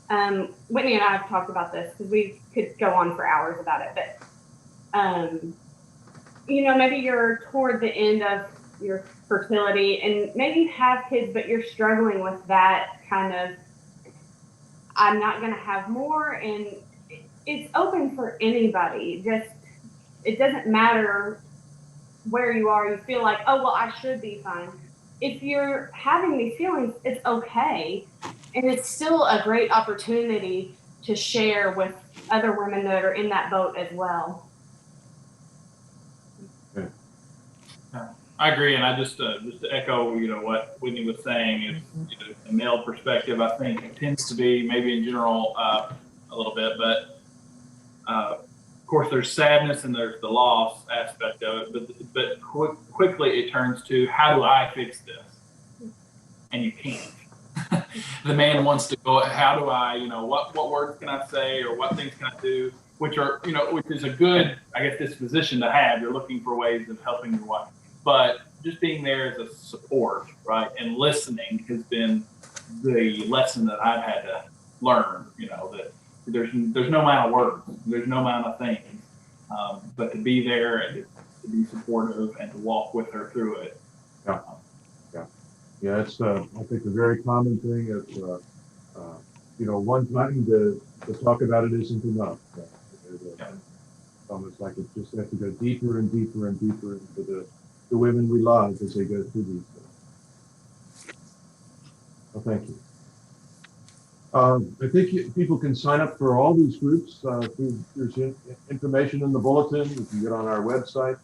Whitney and I have talked about this, because we could go on for hours about it, but, maybe you're toward the end of your fertility, and maybe you have kids, but you're struggling with that kind of, I'm not going to have more, and it's open for anybody. It doesn't matter where you are. You feel like, oh, well, I should be fine. If you're having these feelings, it's okay. And it's still a great opportunity to share with other women that are in that boat as well. Okay. I agree, and I just to echo, what Whitney was saying is, the male perspective, I think, it tends to be, maybe in general, a little bit, but of course, there's sadness and there's the loss aspect of it, but quickly it turns to, how do I fix this? And you can't. The man wants to go, how do I, what words can I say, or what things can I do, which is a good, I guess, disposition to have. You're looking for ways of helping your wife, but just being there as a support, right, and listening has been the lesson that I've had to learn. That there's no amount of words, there's no amount of things, but to be there and to be supportive and to walk with her through it. Yeah, it's I think a very common thing of one time to talk about it isn't enough. It's almost like it just has to go deeper and deeper and deeper into the women we love as they go through these things. Well, thank you. I think people can sign up for all these groups. There's information in the bulletin. You can get on our website.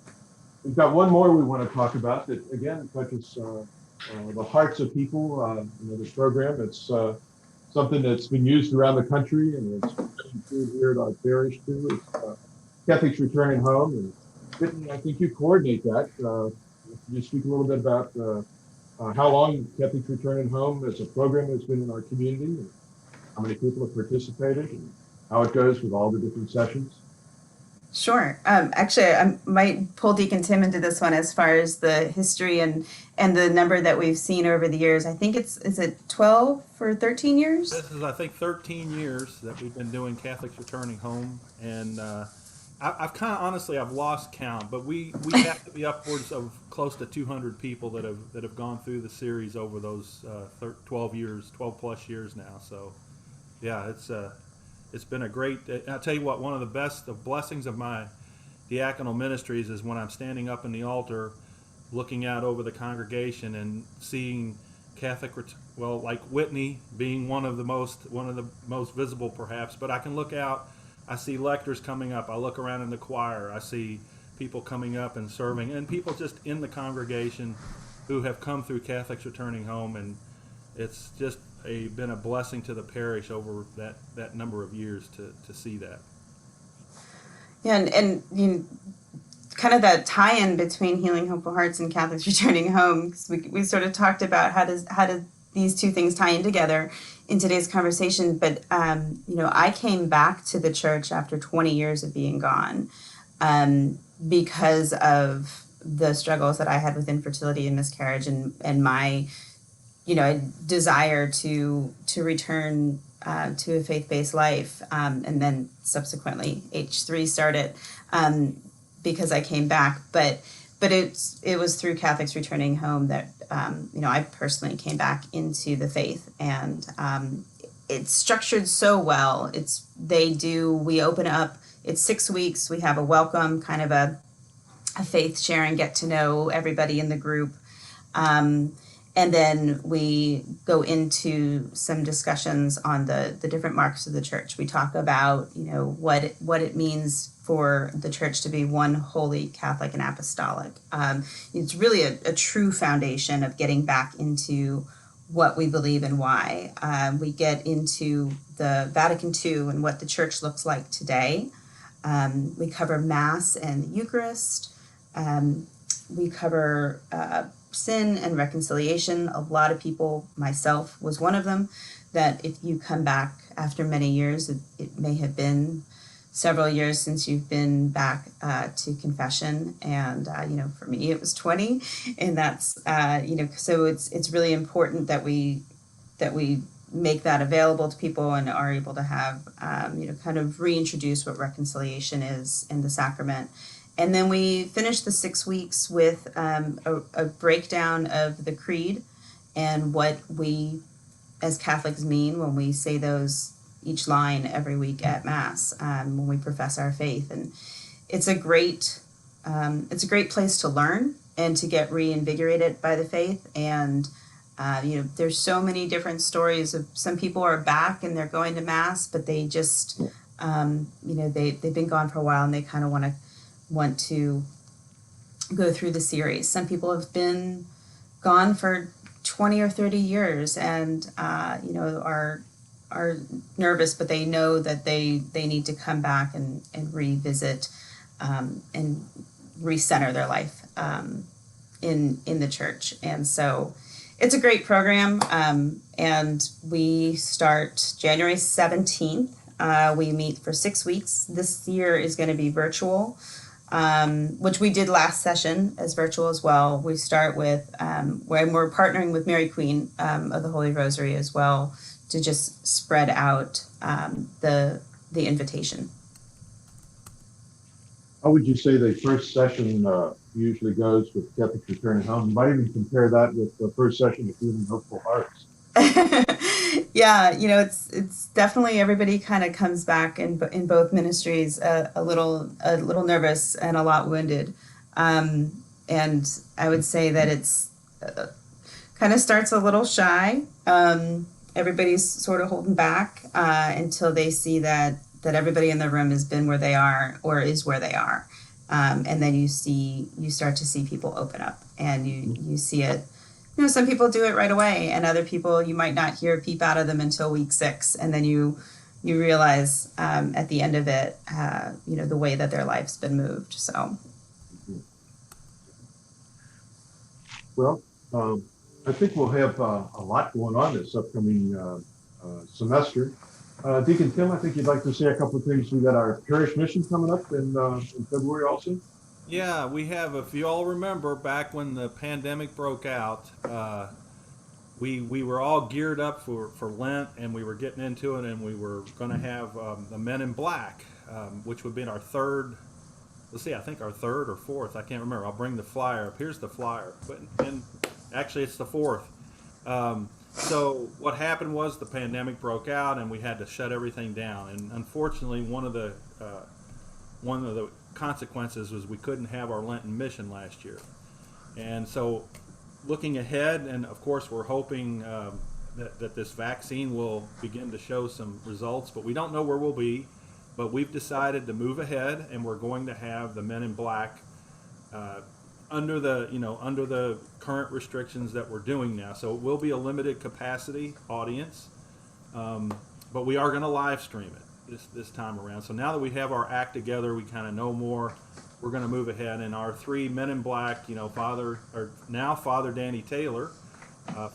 We've got one more we want to talk about that, again, touches the hearts of people. This program, it's something that's been used around the country, and it's been here at our parish too. It's Catholics Returning Home. And Brittany, I think you coordinate that. Can you speak a little bit about how long Catholics Returning Home as a program has been in our community, and how many people have participated, and how it goes with all the different sessions? Sure. Actually, I might pull Deacon Tim into this one as far as the history and the number that we've seen over the years. I think is it 12 or 13 years? This is, I think, 13 years that we've been doing Catholics Returning Home, and I've kind of honestly I've lost count, but we have to be upwards of close to 200 people that have gone through the series over those 12 plus years now. So, yeah, it's been a great. I'll tell you what, one of the best of blessings of my diaconal ministries is when I'm standing up in the altar, looking out over the congregation and seeing like Whitney being one of the most visible perhaps, but I can look out. I see lectors coming up. I look around in the choir. I see people coming up and serving, and people just in the congregation who have come through Catholics Returning Home, and it's just been a blessing to the parish over that number of years to see that. Yeah, and kind of that tie-in between Healing Hopeful Hearts and Catholics Returning Home, because we sort of talked about how do these two things tie in together in today's conversation. But I came back to the church after 20 years of being gone because of the struggles that I had with infertility and miscarriage, and my desire to return to a faith-based life, and then subsequently H3 started because I came back. But it was through Catholics Returning Home that I personally came back into the faith, and it's structured so well. We open up. It's 6 weeks. We have a welcome, kind of a faith sharing, get to know everybody in the group. And then we go into some discussions on the different marks of the church. We talk about, what it means for the church to be one holy, Catholic, and apostolic. It's really a true foundation of getting back into what we believe and why. We get into the Vatican II and what the church looks like today. We cover Mass and the Eucharist. We cover sin and reconciliation. A lot of people, myself was one of them, that if you come back after many years, it may have been several years since you've been back to confession, and for me it was 20, and that's so it's really important that we make that available to people and are able to have kind of reintroduce what reconciliation is in the sacrament. And then we finish the 6 weeks with a breakdown of the creed and what we as Catholics mean when we say each line every week at Mass, when we profess our faith. And it's a great place to learn and to get reinvigorated by the faith. And there's so many different stories of some people are back and they're going to Mass, but they just they've been gone for a while and they kind of want to go through the series. Some people have been gone for 20 or 30 years and are nervous, but they know that they need to come back and revisit and recenter their life in the church. And so it's a great program, and we start January 17th. We meet for 6 weeks. This year is going to be virtual, which we did last session as virtual as well. We start with, when we're partnering with Mary Queen of the Holy Rosary as well, to just spread out the invitation. How would you say the first session usually goes with Catholics Returning Home? You might even compare that with the first session of Healing Hopeful Hearts. Yeah, it's definitely, everybody kind of comes back in both ministries a little nervous and a lot wounded, and I would say that it's kind of starts a little shy. Everybody's sort of holding back until they see that everybody in the room has been where they are or is where they are, and then you start to see people open up, and you see it. Some people do it right away, and other people you might not hear a peep out of them until week 6, and then you realize at the end of it, the way that their life's been moved. So. Well, I think we'll have a lot going on this upcoming semester. Deacon Tim, I think you'd like to say a couple of things. We got our parish mission coming up in February also. Yeah, we have. If you all remember, back when the pandemic broke out, we were all geared up for Lent, and we were getting into it, and we were going to have the Men in Black, which would be our third. Let's see, I think our third or fourth. I can't remember. I'll bring the flyer up. Here's the flyer, and actually it's the fourth. So what happened was the pandemic broke out, and we had to shut everything down. And unfortunately, one of the consequences was we couldn't have our Lenten mission last year. And so, looking ahead, and of course, we're hoping that this vaccine will begin to show some results, but we don't know where we'll be. But we've decided to move ahead, and we're going to have the Men in Black under the current restrictions that we're doing now. So it will be a limited capacity audience, but we are going to live stream it this time around. So now that we have our act together, we kind of know more. We're going to move ahead, and our 3 Men in Black, Father Danny Taylor,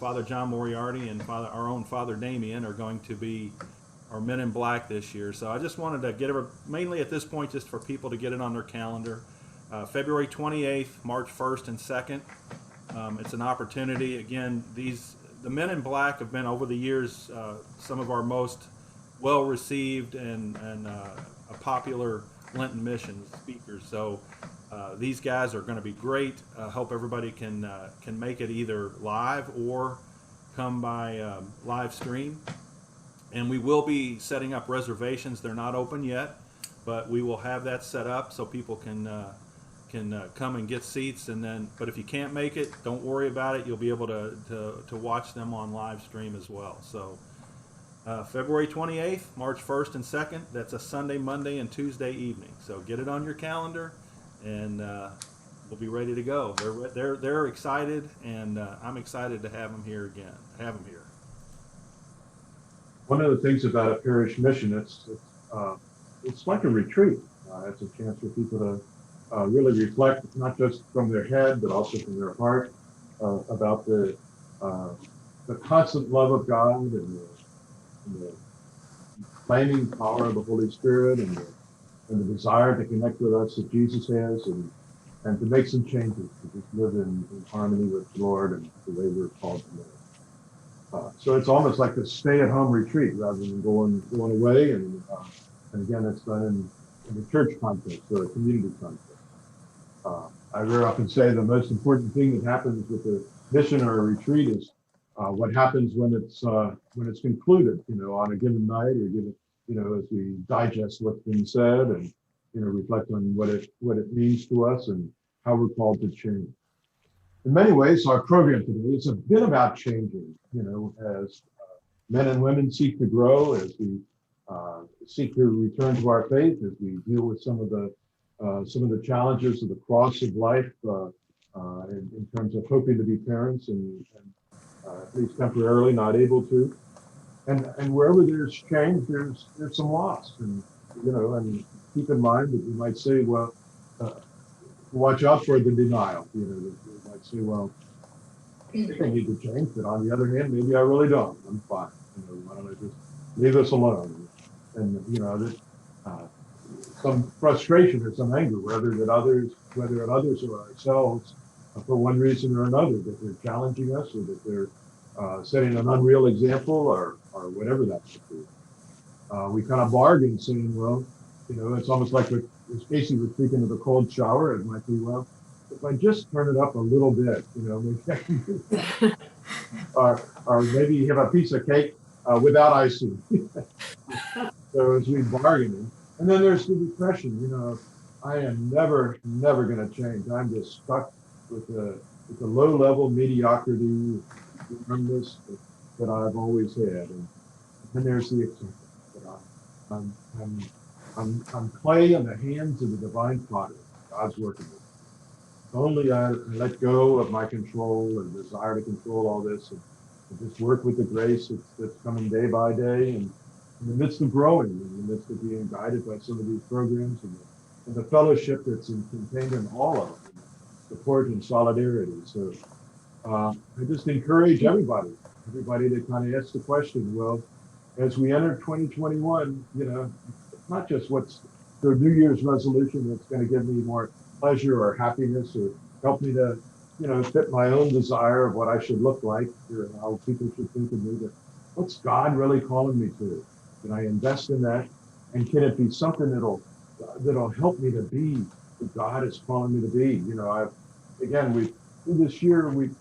Father John Moriarty, and our own Father Damien are going to be our Men in Black this year. So I just wanted to get mainly at this point, just for people to get it on their calendar. February 28th, March 1st and 2nd. It's an opportunity. Again, the Men in Black have been over the years some of our most well-received and popular Lenten mission speakers. So these guys are going to be great. Hope everybody can make it either live or come by live stream. And we will be setting up reservations. They're not open yet, but we will have that set up so people can come and get seats. But if you can't make it, don't worry about it. You'll be able to watch them on live stream as well. So February 28th, March 1st and 2nd. That's a Sunday, Monday, and Tuesday evening. So get it on your calendar, and we'll be ready to go. They're excited, and I'm excited to have them here again. One of the things about a parish mission, it's like a retreat. It's a chance for people to really reflect, not just from their head, but also from their heart, about the constant love of God and the flaming power of the Holy Spirit and the desire to connect with us that Jesus has, and to make some changes, to just live in harmony with the Lord and the way we're called to live. So it's almost like a stay-at-home retreat rather than going away. And again, it's done in the church context or a community context. I very often say the most important thing that happens with a mission or a retreat is what happens when it's concluded. On a given night or as we digest what's been said and reflect on what it means to us and how we're called to change. In many ways, our program today is a bit about changing, as men and women seek to grow, as we seek to return to our faith, as we deal with some of the challenges of the cross of life in terms of hoping to be parents and at least temporarily not able to. And wherever there's change, there's some loss. And keep in mind that you might say, well, watch out for the denial. You might say, well, I need to change, but on the other hand, maybe I really don't. I'm fine. Why don't I just leave us alone? And some frustration or some anger, whether at others or ourselves, for one reason or another, that they're challenging us or that they're setting an unreal example or whatever that might be. We kind of bargain, saying, well, it's almost like what Casey was speaking of the cold shower. It might be, well, if I just turn it up a little bit, maybe I can do that. or maybe you have a piece of cake without icing. So as we bargain, and then there's the depression. I am never going to change. I'm just stuck with the low-level mediocrity, numbness that I've always had. And then there's the acceptance that I'm clay in the hands of the divine potter. God's working with me. If only I let go of my control and desire to control all this and just work with the grace that's coming day by day, and in the midst of growing, in the midst of being guided by some of these programs, and the fellowship that's contained in all of them, support and solidarity. So I just encourage everybody to kind of ask the question, well, as we enter 2021, it's not just what's the New Year's resolution that's going to give me more pleasure or happiness or help me to, fit my own desire of what I should look like or how people should think of me, but what's God really calling me to? Can I invest in that? And can it be something that'll help me to be who God is calling me to be? This year, we've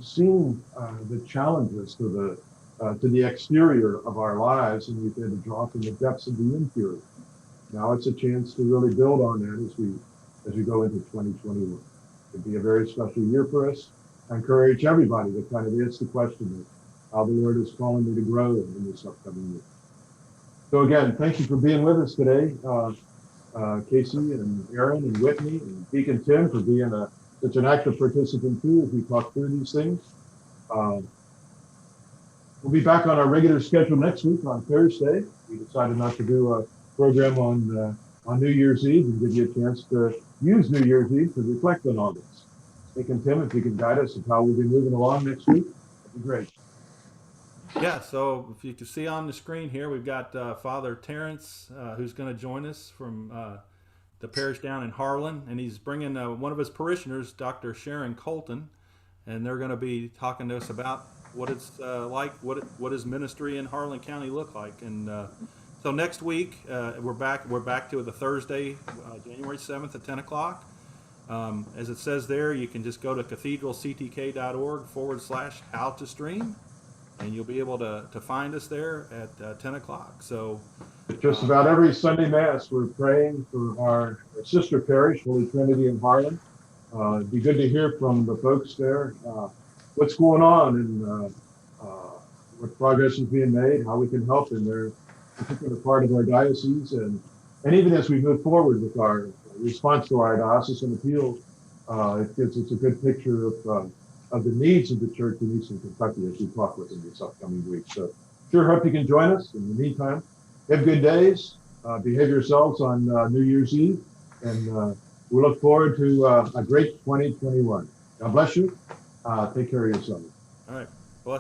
seen the challenges to the exterior of our lives, and we've had to draw from the depths of the interior. Now it's a chance to really build on that as we go into 2021. It'll be a very special year for us. I encourage everybody to kind of ask the question of how the Lord is calling me to grow in this upcoming year. So again, thank you for being with us today, Casey and Aaron and Whitney and Deacon Tim for being such an active participant too as we talk through these things. We'll be back on our regular schedule next week on Thursday. We decided not to do a program on New Year's Eve and give you a chance to use New Year's Eve to reflect on all this. Deacon Tim, if you can guide us of how we'll be moving along next week, that'd be great. Yeah, so if you can see on the screen here, we've got Father Terrence, who's going to join us from the parish down in Harlan, and he's bringing one of his parishioners, Dr. Sharon Colton, and they're going to be talking to us about what it's like, what his ministry in Harlan County look like. And so next week we're back to the Thursday, January 7th at 10 o'clock. As it says there, you can just go to cathedralctk.org/how to stream, and you'll be able to find us there at 10 o'clock. So just about every Sunday Mass, we're praying for our sister parish, Holy Trinity in Harlan. It'd be good to hear from the folks there, what's going on and what progress is being made, how we can help in their particular part of our diocese. And even as we move forward with our response to our diocesan appeal, it gives us a good picture of the needs of the church in Eastern Kentucky as we talk with them this upcoming week. So sure hope you can join us. In the meantime, have good days, behave yourselves on New Year's Eve, and we look forward to a great 2021. God bless you. Take care of yourselves. all right.